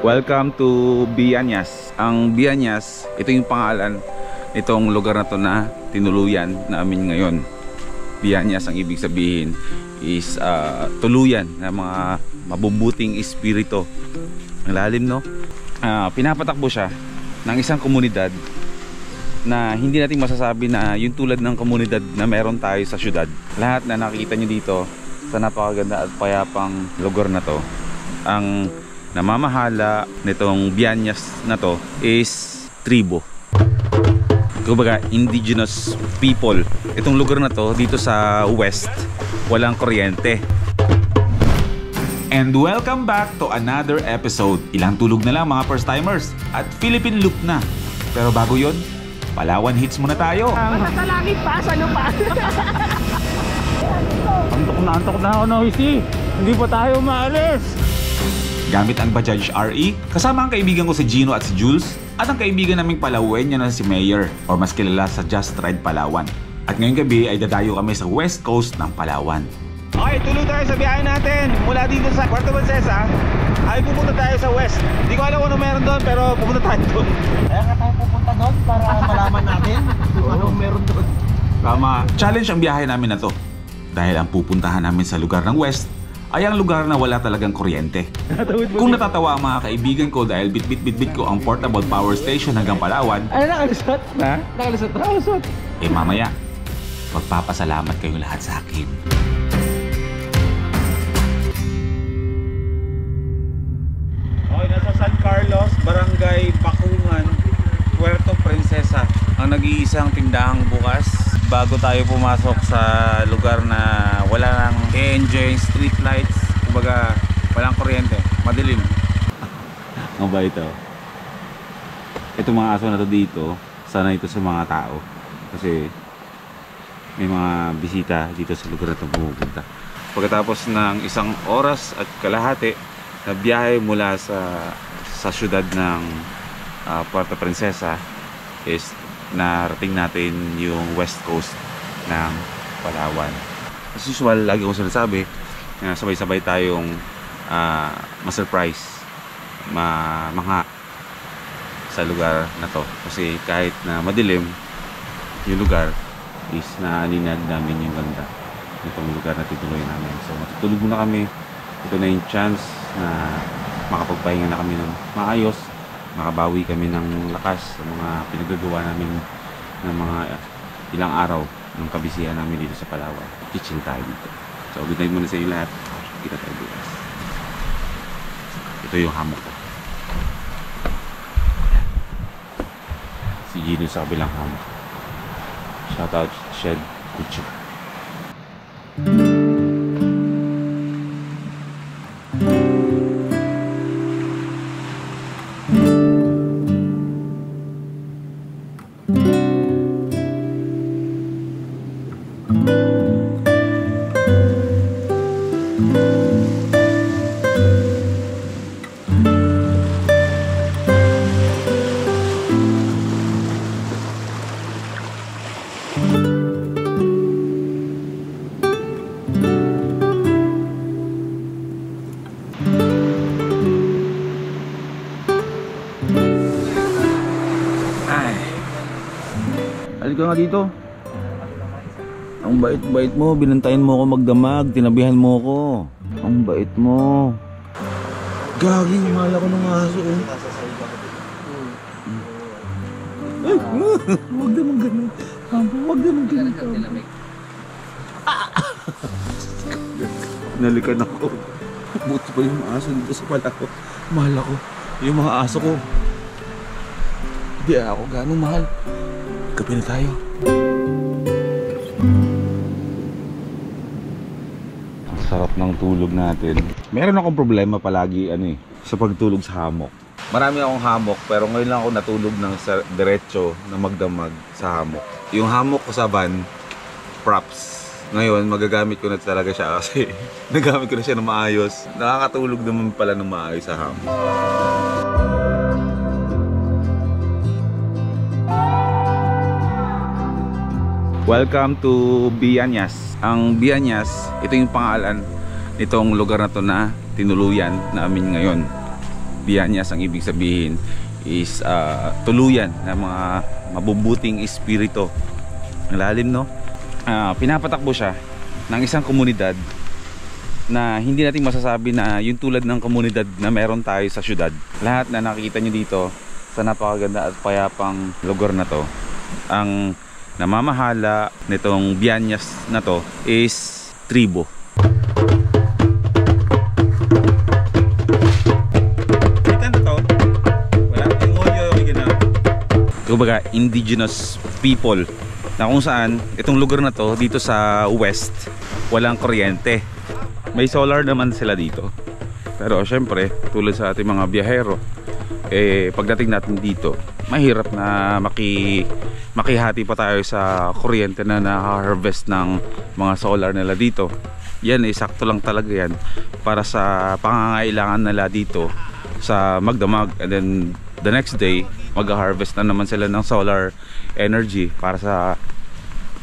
Welcome to Bianyas. Ang Bianyas, ito yung pangalan nitong lugar na to na tinuluyan namin ngayon. Bianyas, ang ibig sabihin is tuluyan ng mga mabubuting espiritu. Ang lalim, no? Pinapatakbo siya ng isang komunidad na hindi natin masasabi na yung tulad ng komunidad na meron tayo sa syudad. Lahat na nakikita nyo dito sa napakaganda at payapang lugar na to, ang namamahala nitong Bianyas na to is tribo. Kumbaga, indigenous people. Itong lugar na to dito sa west, walang kuryente. And welcome back to another episode. Ilang tulog na lang mga first timers at Philippine loop na. Pero bago yon, Palawan hits muna tayo. Masasalangit pa, ano pa? Antok na ako na, Hoisey. Hindi pa tayo maalis. Gamit ang Bajaj RE, kasama ang kaibigan ko si Gino at si Jules, at ang kaibigan naming Palawenyo na si Mayor, or mas kilala sa Just Ride Palawan. At ngayong gabi ay dadayo kami sa west coast ng Palawan. Okay, tuloy tayo sa biyahe natin. Mula dito sa Puerto Princesa ay pupunta tayo sa west. Hindi ko alam kung ano meron doon, pero pupunta tayo doon. Kaya nga tayo pupunta doon para malaman natin kung anong meron doon. Tama. Challenge ang biyahe namin na to. Dahil ang pupuntahan namin sa lugar ng west ay ang lugar na wala talagang kuryente. Kung natatawa ang mga kaibigan ko dahil bit ko ang portable power station hanggang Palawan. Ano nakalusot? Ha? Nakalusot. Eh mamaya, magpapasalamat kayo lahat sa akin. Okay, nasa San Carlos, Barangay Bakungan, Puerto Princesa. Ang nag-iisang tindahang bukas bago tayo pumasok sa lugar na wala nang enjoy street lights, kumbaga walang kuryente, madilim. Ang ba ito? Itong mga aso na to dito, sana ito sa mga tao kasi may mga bisita dito sa lugar na ito pumupunta. Pagkatapos ng isang oras at kalahati na biyahe mula sa syudad ng Puerto Princesa is narating natin yung west coast ng Palawan. As usual, lagi kong sinasabi na sabay-sabay tayong ma-surprise, mangha sa lugar na to. Kasi kahit na madilim yung lugar is naaninag namin yung ganda nitong lugar na tutuloy namin. So matutulog muna kami. Ito na yung chance na makapagpahinga na kami ng maayos, makabawi kami ng lakas sa mga pinagagawa namin ng mga ilang araw ng kabisihan namin dito sa Palawan. Kitchen tayo dito. So good night muna sa inyo lahat. Kita tayo bukas. Ito yung hammock ko. Si Gino sa kabilang hammock. Shoutout Shed Kuchu. Halika nga dito. Ang bait-bait mo, binantayan mo ako magdamag, tinabihan mo ako. Ang bait mo. Gagi, mahal ako ng aso. Ay, huwag naman ganun. Huwag naman ganun. Nalikan ako. Buti pa yung aso dito sa Palawan. Mahal ako. Yung mga aso ko. Hindi ako gano'ng mahal. Gabi na tayo. Ang sarap ng tulog natin. Meron akong problema palagi sa pagtulog sa hammock. Marami akong hammock pero ngayon lang ako natulog ng diretso na magdamag sa hammock. Yung hammock ko sa van, props. Ngayon magagamit ko na talaga siya kasi nagamit ko na siya na maayos. Nakakatulog naman pala ng maayos sa hammock. Welcome to Bianyas. Ang Bianyas, ito yung pangalan nitong lugar na to na tinuluyan namin ngayon. Bianyas ang ibig sabihin is tuluyan ng mga mabubuting espiritu. Ang lalim, no? Pinapatakbo siya ng isang komunidad na hindi natin masasabi na yung tulad ng komunidad na meron tayo sa syudad. Lahat na nakikita nyo dito sa napakaganda at payapang lugar na to, ang namamahala nitong Bianyas na to is tribo. Kita na to? Wala? Kumbaga, indigenous people na kung saan itong lugar na to dito sa west walang kuryente. May solar naman sila dito, pero syempre tulad sa ating mga biyahero, pagdating natin dito mahirap na makihati pa tayo sa kuryente na na-harvest ng mga solar nila dito. Yan, sakto lang talaga yan para sa pangangailangan nila dito sa magdamag, and then the next day mag-harvest na naman sila ng solar energy para sa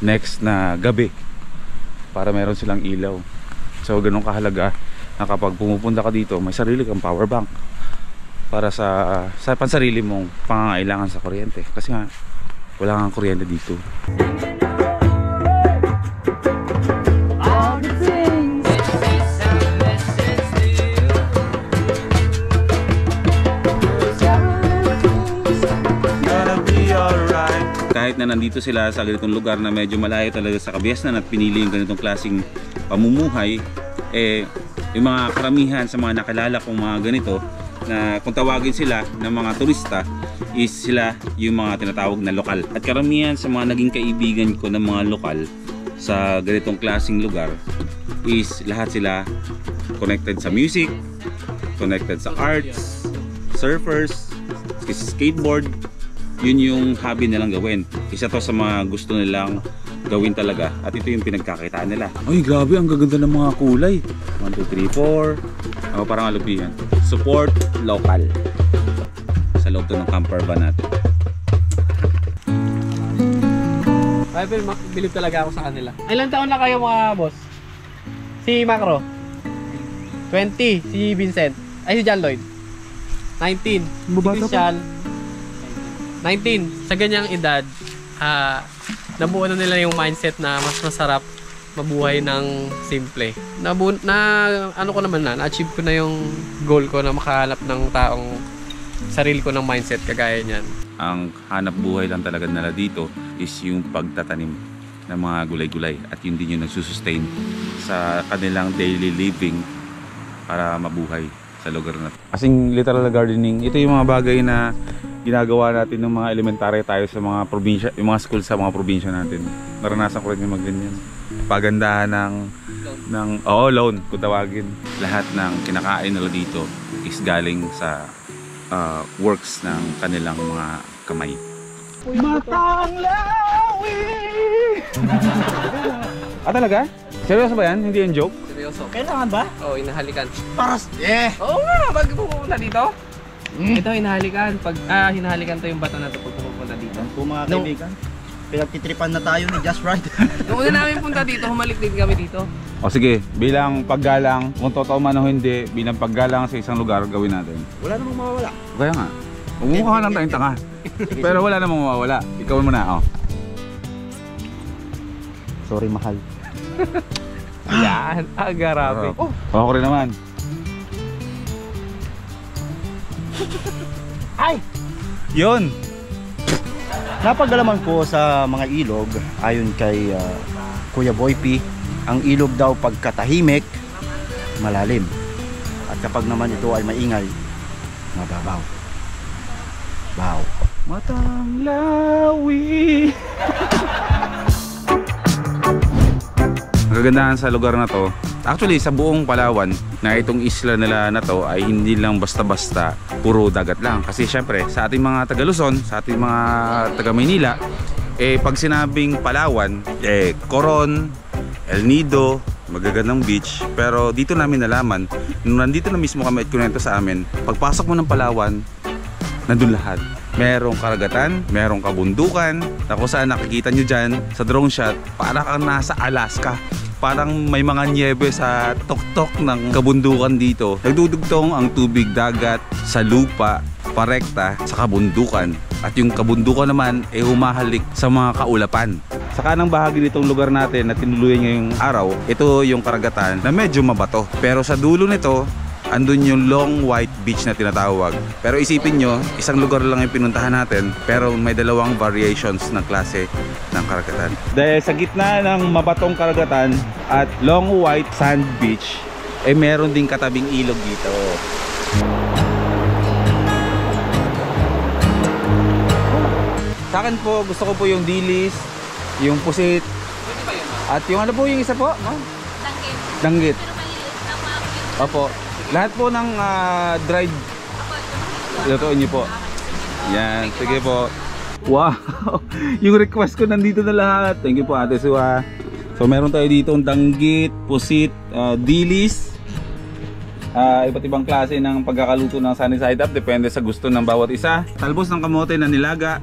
next na gabi, para meron silang ilaw. So ganun kahalaga na kapag pumupunta ka dito may sarili kang power bank para sa pansarili mong pangangailangan sa kuryente, kasi nga wala kang kuryente dito. Kahit na nandito sila sa ganitong lugar na medyo malayo talaga sa kabiasnan at pinili yung ganitong klaseng pamumuhay, yung mga karamihan sa mga nakilala kong mga ganito, na kung tawagin sila ng mga turista, is sila yung mga tinatawag na lokal. At karamihan sa mga naging kaibigan ko ng mga lokal sa ganitong klaseng lugar is lahat sila connected sa music, connected sa arts, surfers, skateboard. Yun yung hobby nilang gawin. Isa to sa mga gusto nilang gawin talaga, at ito yung pinagkakitaan nila. Ay grabe, ang gaganda ng mga kulay. 1, 2, 3, 4. Parang alubihan. Support local. Sa loob to ng camper van natin. Ay, pero bilib talaga ako sa kanila. Ilang taon na kayo mga boss? Si Macro 20, si Vincent, ay si John Lloyd 19, si Christian 19. Sa ganyang edad, nabuo na nila yung mindset na mas masarap mabuhay ng simple. Na-achieve ko na yung goal ko na makahanap ng taong sarili ko ng mindset kagaya niyan. Ang hanap buhay lang talaga nila dito is yung pagtatanim ng mga gulay-gulay, at yun din yung nagsusustain sa kanilang daily living para mabuhay sa lugar na to. Kasing literal gardening, ito yung mga bagay na ginagawa natin ng mga elementary tayo sa mga probinsya, yung mga school sa mga probinsya natin. Naranasan ko rin yung magganyan. Pagandahan ng loan kung tawagin. Lahat ng kinakain nila dito is galing sa works ng kanilang mga kamay. Matang lawi! Talaga? Seryoso ba yan? Hindi yung joke? Seryoso. Kailangan ba? Oo, inahalikan. Paras, Oo nga, bago pupunta dito. Ito, hinahalikan. Pag hinahalikan to yung bato na to pag pupunta dito. Kung mga kaibigan, pinagtitripan na tayo ni Just Right. Nung una namin punta dito, humalik din kami dito. O sige, bilang paggalang, kung totoo man o hindi, bilang paggalang sa isang lugar, gawin natin. Wala namang mawawala. Kaya nga, umukha lang tayong tanga. Pero wala namang mawawala. Ikaw mo na, Sorry, mahal. Yan, grabe. Ako rin naman. Ay! Yun! Napagalaman ko sa mga ilog, ayon kay Kuya Boy P, ang ilog daw pagkatahimik, malalim. At kapag naman ito ay maingay, mababaw. Baw. Matang lawi. Ang kagandahan sa lugar na to, actually sa buong Palawan, na itong isla nila na to ay hindi lang basta-basta puro dagat lang. Kasi syempre sa ating mga taga Luzon, sa ating mga taga Maynila, pag sinabing Palawan, Coron, El Nido, magagandang beach. Pero dito namin nalaman, nung nandito na mismo kami at kunento sa amin, pagpasok mo ng Palawan, nandun lahat. Merong karagatan, merong kabundukan, na kung saan nakikita nyo dyan sa drone shot, para kang nasa Alaska. parang may mga nyebe sa tuktok ng kabundukan dito. Nagdudugtong ang tubig dagat sa lupa, parekta sa kabundukan. At yung kabundukan naman ay humahalik sa mga kaulapan. Sa kanang bahagi nitong lugar natin na tinuluyan ngayong araw, ito yung karagatan na medyo mabato. Pero sa dulo nito, andun yung Long White Beach na tinatawag. Pero isipin nyo, isang lugar lang yung pinuntahan natin, pero may dalawang variations ng klase ng karagatan. Dahil sa gitna ng mabatong karagatan at Long White Sand Beach, eh meron ding katabing ilog dito. Sa akin po, gusto ko po yung dilis, yung pusit, at yung ano po yung isa po? Danggit. Danggit. Pero maliliit na mga cute. Opo. Lahat po ng dried, lutuin niyo po. Yan, sige po. Wow! Yung request ko nandito na lahat. Thank you po Ate Suha. So meron tayo dito ang danggit, pusit, dilis. Iba't ibang klase ng pagkakaluto ng sunny side up. Depende sa gusto ng bawat isa. Talbos ng kamote na nilaga.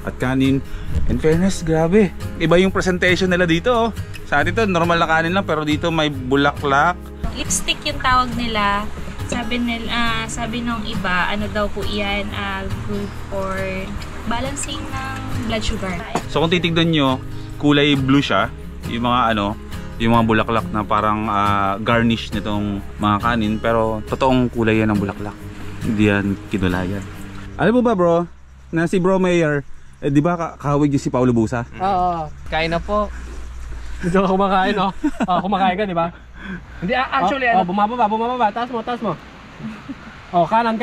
At kanin. In fairness, grabe. Iba yung presentation nila dito. Oh. Sa atin to, normal na kanin lang. Pero dito may bulaklak. Lipstick yung tawag nila. Sabi nung iba, ano daw po iyan, good for balancing ng blood sugar. So kung titignan nyo, kulay blue siya. Yung mga yung mga bulaklak na parang garnish nitong mga kanin. Pero totoong kulay yan ng bulaklak. Hindi yan kinulayan. Alam mo ba bro, na si Bro Mayor, di ba kahawig yung si Paulo Busa? Oo, kain na po. Dito ka kumakain, no? Kumakain ka, di ba? Hindi, actually, bumababa. Taas mo. Kanan.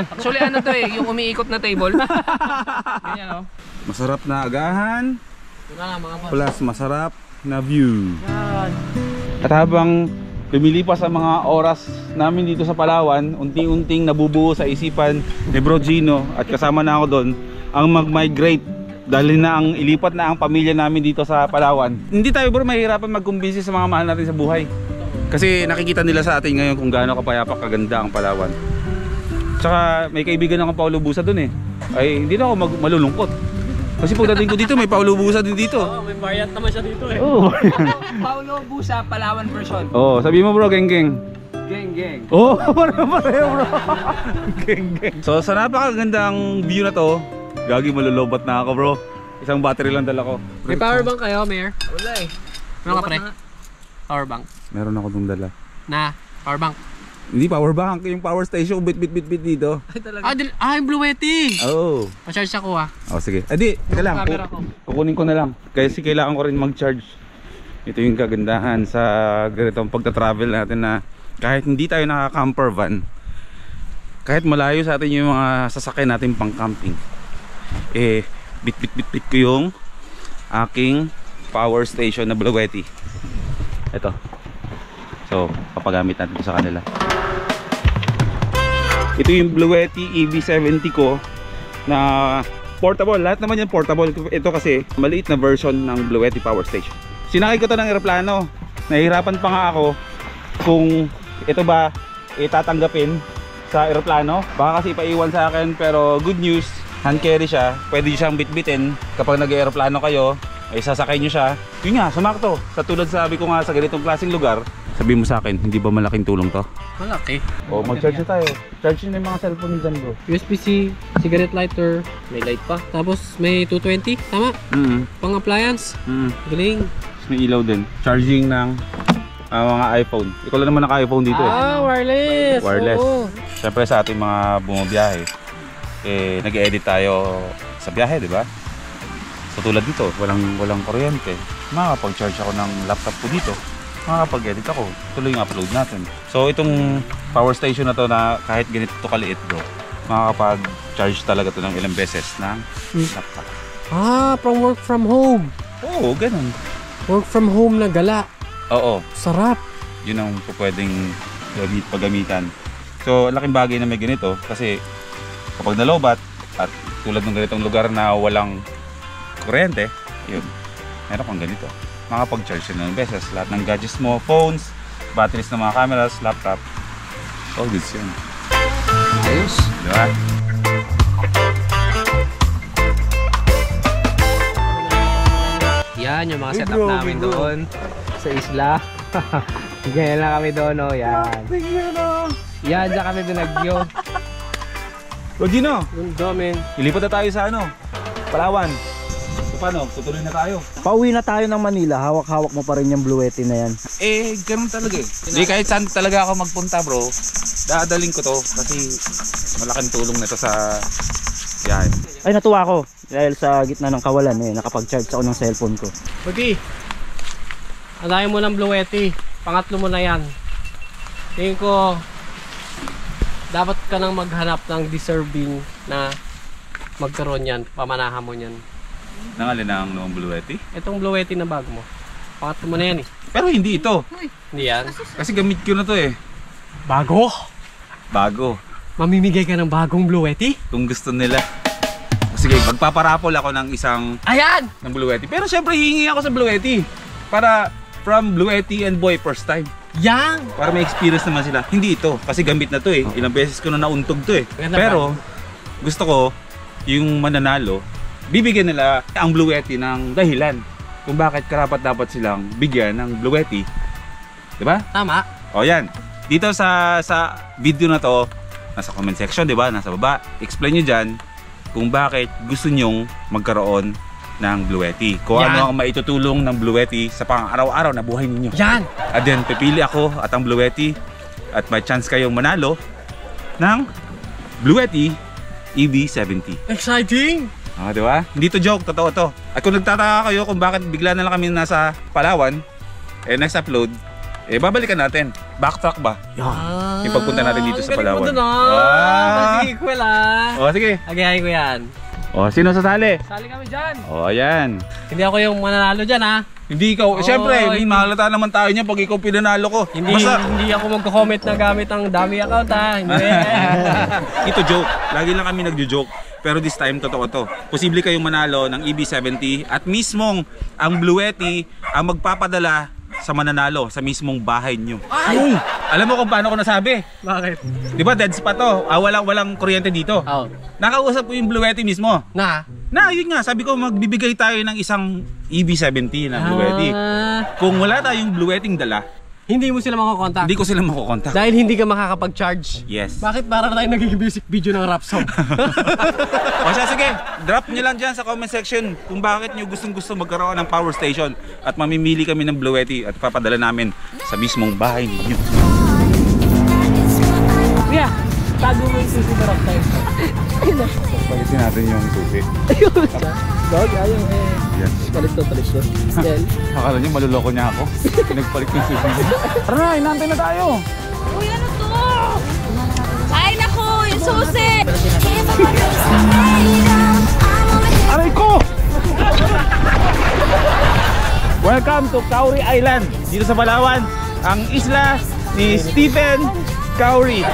actually ano to yung umiikot na table. Ganyan, oh. Masarap na agahan, Ito na mga boss. plus masarap na view. Yan. At habang lumilipas ang mga oras namin dito sa Palawan, unti-unting nabubuo sa isipan ni Bro Gino at kasama na ako doon ang mag-migrate dahil na ang ilipat na ang pamilya namin dito sa Palawan. Hindi tayo bro mahirapan magkumbinsi sa mga mahal natin sa buhay. Kasi nakikita nila sa atin ngayon kung gaano kapayapa kaganda ang Palawan. Tsaka may kaibigan akong Paulo Busa doon eh. Ay hindi na ako malulungkot. Kasi pagdating ko dito may Paulo Busa din dito. May variant naman siya dito eh. Oh. Paulo Busa, Palawan version. Oh, sabi mo bro, geng. Geng. Oh, pareho bro. Geng. So sa napakagandang view na to, gagi malulobat na ako bro. Isang battery lang dala ko. May power bank kayo, Mayor? Wala eh. Meron ka pre? Power bank. Meron ako dong dala. Na, power bank. Hindi power bank, yung power station bit dito. Ay talaga. Yung Blue Yeti. Oh. Pa-charge ako ah. Oh sige. Adi, teka lang. Camera ko. Kukunin ko na lang. Kasi kailangan ko rin mag-charge. Ito yung kagandahan sa ganitong pagta-travel natin na kahit hindi tayo naka-camper van, kahit malayo sa atin yung mga sasakyan natin pang camping, eh bit ko yung aking power station na Blue Yeti. Ito. So, papagamit natin ito sa kanila. Ito yung Blue Yeti EV70 ko na portable. Lahat naman yan portable. Ito kasi maliit na version ng Blue Yeti power station. Sinakay ko to ng eroplano. Nahihirapan pa nga ako kung ito ba itatanggapin sa eroplano. Baka kasi ipaiwan sa akin, pero good news, hand carry siya. Pwede siyang bitbitin kapag nag-eroplano kayo. Ay sasakay nyo siya. Yun nga, sumakto. Sa tulad sabi ko nga sa ganitong klaseng lugar. Sabi mo sa akin, hindi ba malaking tulong to? Malaki. O mag-charge na tayo. Charge nyo na yung mga cellphone dyan bro. USB-C, cigarette lighter, may light pa. Tapos may 220, tama? Pang appliance. Galing. Tapos may ilaw din. Charging ng mga iPhone. Ikaw lang naman naka-iPhone dito eh. Wireless. Wireless. Oo. Siyempre sa ating mga bumabiyahe, eh nag-edit tayo sa biyahe, di ba? So tulad dito, walang kuryente. Makakapag-charge ako ng laptop ko dito. Makakapag-edit ako. Tuloy yung upload natin. So itong power station na to na kahit ganito to kaliit bro, makakapag-charge talaga to ng ilang beses ng laptop. From work from home. Oo, ganun. Work from home na gala. Oo, Sarap. yun ang pwedeng paggamitan. So laking bagay na may ganito kasi kapag nalobat at tulad ng ganitong lugar na walang kuryente, yun, meron kang ganito. Makapag-charge na ng beses. Lahat ng gadgets mo, phones, batteries ng mga cameras, laptop, all goods yun. Ayos. Diba? Yan yung mga setup namin doon. sa isla. Ganyan lang kami doon, no? Yan. Yan, dyan kami binagyo. O Gino, Gundo, men. ilipat na tayo sa ano? Palawan. So paano? Tutuloy na tayo. Pauwi na tayo ng Manila, hawak-hawak mo pa rin yung Blue Yeti na yan. Eh, ganun talaga eh. Hindi, kahit saan talaga ako magpunta bro, dadalhin ko to kasi malaking tulong na to sa yan. Ay, natuwa ako dahil sa gitna ng kawalan nakapag-charge ako ng cellphone ko. Pagi, anayin mo ng Blue Yeti. Pangatlo mo na yan. Tingin ko, dapat ka nang maghanap ng deserving na magkaroon yan. Pamanahan mo yan. Nangalin na ang noong Blue Yeti. Itong Blue Yeti na bago mo. Pangatlo mo na yan eh. Pero hindi ito. Hindi yan. Kasi gamit ko na to eh. Bago? Bago. Mamimigay ka ng bagong Blue Yeti? Kung gusto nila. Sige, magpaparapol ako ng isang Ayan! ng Blue Yeti. Pero syempre hihingi ako sa Blue Yeti. Para from Blue Yeti and Boy first time. Yan! Para may experience naman sila. Hindi ito. Kasi gamit na to eh. Ilang beses ko na nauntog to eh. Ganda Pero gusto ko yung mananalo, bibigyan nila ang Blue Yeti ng dahilan kung bakit karapat dapat silang bigyan ng Blue Yeti. Diba? Tama. O yan. Dito sa video na to, nasa comment section, diba? Nasa baba. Explain nyo dyan kung bakit gusto nyong magkaroon ng Blue Yeti. Kung Yan. ano ang maitutulong ng Blue Yeti sa pang-araw-araw na buhay ninyo. Yan! At then, pipili ako at ang Blue Yeti at may chance kayong manalo ng Blue Yeti EV70. Exciting! Ah, di ba? Hindi to joke, totoo to. At kung nagtataka kayo kung bakit bigla na lang kami nasa Palawan, next upload, babalikan natin. Backtrack ba? Yung pagpunta natin dito sa Palawan. Ang galing mo dun, Sige, kwela. O, sige. Agayahin ko yan. O, sino sasali? Sali kami dyan. O, ayan. Hindi ako yung mananalo dyan, ha? Hindi ikaw. Siyempre, hindi. mahalata naman tayo niya pag ikaw pinanalo ko. Hindi ako magko-comment na gamit ang dummy account, ha? Hindi. Ito joke. Lagi lang kami nagjo-joke. Pero this time, totoo to. Posible kayong manalo ng EV70 at mismong ang Blue Yeti ang magpapadala sa mananalo sa mismong bahay nyo. Ay! Alam mo kung paano ko nasabi? Bakit? Di ba dead spot to? Walang kuryente dito. Oh. Nakausap ko yung Blue Yeti mismo. Na? Yun nga, sabi ko magbibigay tayo ng isang EV70 na Blue Yeti. Kung wala tayong Blue Yeting dala, Hindi mo sila makokontak. hindi ko sila makukontak. Dahil hindi ka makakapag-charge. Yes. Bakit para tayo naging basic video ng rap song? O siya, sige, drop nyo lang dyan sa comment section kung bakit nyo gustong-gusto magkaroon ng power station at mamimili kami ng Blue Yeti at papadala namin sa mismong bahay ninyo. Kuya, tago mo yung susi na rap tayo. Pagkitin natin yung susi. Dog, ayaw eh. Yes. Palit to. Then, Akala nyo maluloko niya ako. Pinagpalit ko yung susi niya. Tara na, inantay na tayo. Uy, ano to? Ay, naku! Yung susi! Aray ko! Welcome to Cowrie Island. Dito sa Palawan, ang isla ni Stephen Cowrie.